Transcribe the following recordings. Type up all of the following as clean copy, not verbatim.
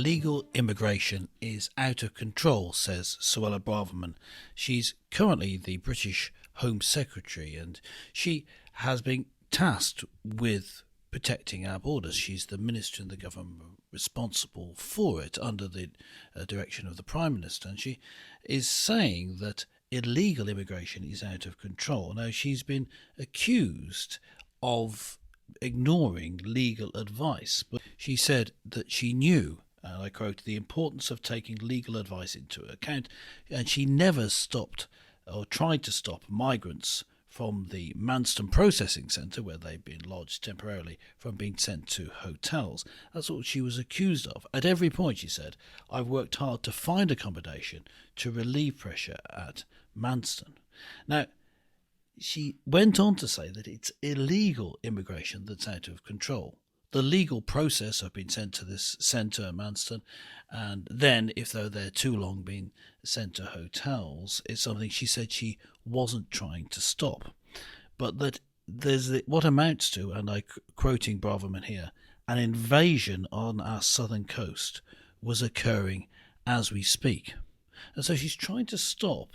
Illegal immigration is out of control, says Suella Braverman. She's currently the British Home Secretary and she has been tasked with protecting our borders. She's the minister in the government responsible for it under the direction of the Prime Minister, and she is saying that illegal immigration is out of control. Now, she's been accused of ignoring legal advice, but she said that she knew, and I quote, the importance of taking legal advice into account, and she never stopped or tried to stop migrants from the Manston processing centre, where they'd been lodged temporarily, from being sent to hotels. That's what she was accused of. At every point, she said, I've worked hard to find accommodation to relieve pressure at Manston. Now, she went on to say that it's illegal immigration that's out of control. The legal process of being sent to this centre, Manston, and then, if they're there too long, being sent to hotels, is something she said she wasn't trying to stop. But that there's what amounts to, and I'm quoting Braverman here, an invasion on our southern coast was occurring as we speak. And so she's trying to stop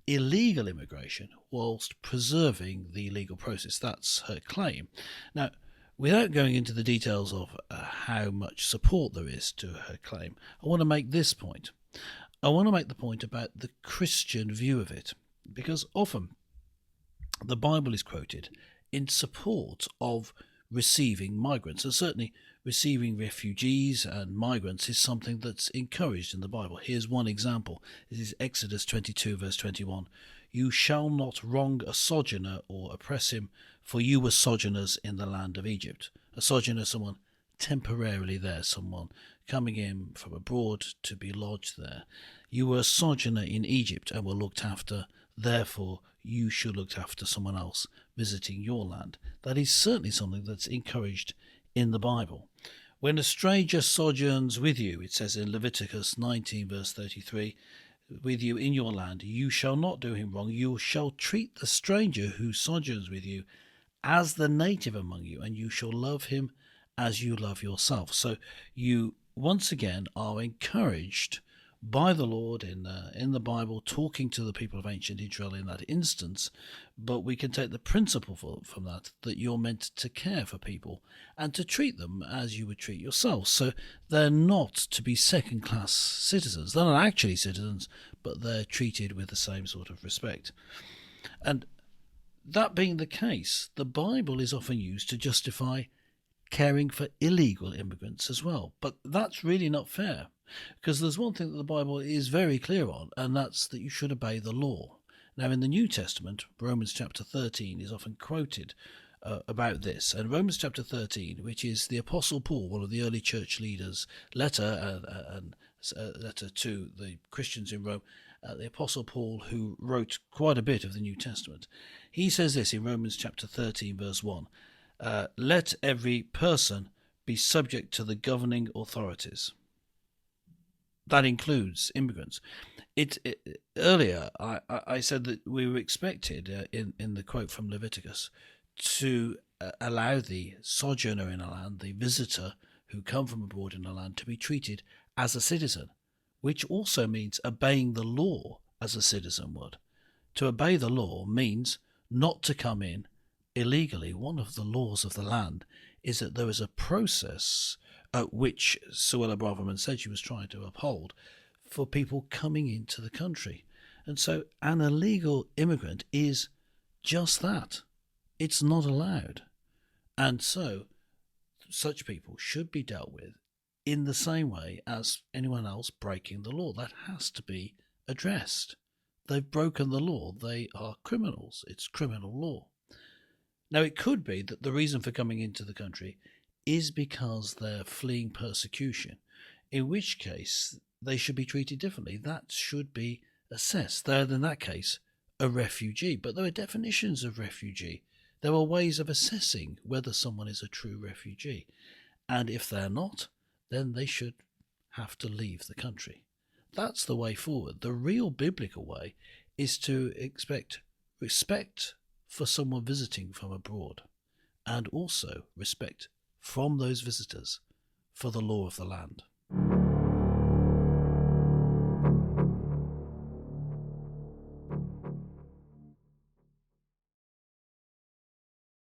illegal immigration whilst preserving the legal process. That's her claim. Now, without going into the details of how much support there is to her claim, I want to make this point. I want to make the point about the Christian view of it, because often the Bible is quoted in support of receiving migrants, and certainly receiving refugees and migrants is something that's encouraged in the Bible. Here's one example. This is Exodus 22 verse 21. You shall not wrong a sojourner or oppress him, for you were sojourners in the land of Egypt. A sojourner, someone temporarily there, someone coming in from abroad to be lodged there. You were a sojourner in Egypt and were looked after, therefore you should look after someone else visiting your land. That is certainly something that's encouraged in the Bible. When a stranger sojourns with you, it says in Leviticus 19 verse 33, with you in your land, you shall not do him wrong. You shall treat the stranger who sojourns with you as the native among you, and you shall love him as you love yourself. So you once again are encouraged by the Lord in the Bible, talking to the people of ancient Israel in that instance, but we can take the principle from that you're meant to care for people and to treat them as you would treat yourself. So they're not to be second-class citizens. They're not actually citizens, but they're treated with the same sort of respect. And that being the case, the Bible is often used to justify caring for illegal immigrants as well. But that's really not fair, because there's one thing that the Bible is very clear on, and that's that you should obey the law. Now, in the New Testament, Romans chapter 13 is often quoted about this. And Romans chapter 13, which is the Apostle Paul, one of the early church leaders' letter to the Christians in Rome, the Apostle Paul, who wrote quite a bit of the New Testament. He says this in Romans chapter 13, verse 1, let every person be subject to the governing authorities. That includes immigrants. Earlier, I said that we were expected, in the quote from Leviticus, to allow the sojourner in a land, the visitor who come from abroad in a land, to be treated as a citizen, which also means obeying the law as a citizen would. To obey the law means not to come in illegally. One of the laws of the land is that there is a process which Suella Braverman said she was trying to uphold for people coming into the country. And so an illegal immigrant is just that. It's not allowed. And so such people should be dealt with in the same way as anyone else breaking the law. That has to be addressed. They've broken the law. They are criminals. It's criminal law. Now, it could be that the reason for coming into the country is because they're fleeing persecution, in which case they should be treated differently. That should be assessed. They're, in that case, a refugee. But there are definitions of refugee. There are ways of assessing whether someone is a true refugee. And if they're not, then they should have to leave the country. That's the way forward. The real biblical way is to expect respect for someone visiting from abroad, and also respect from those visitors for the law of the land.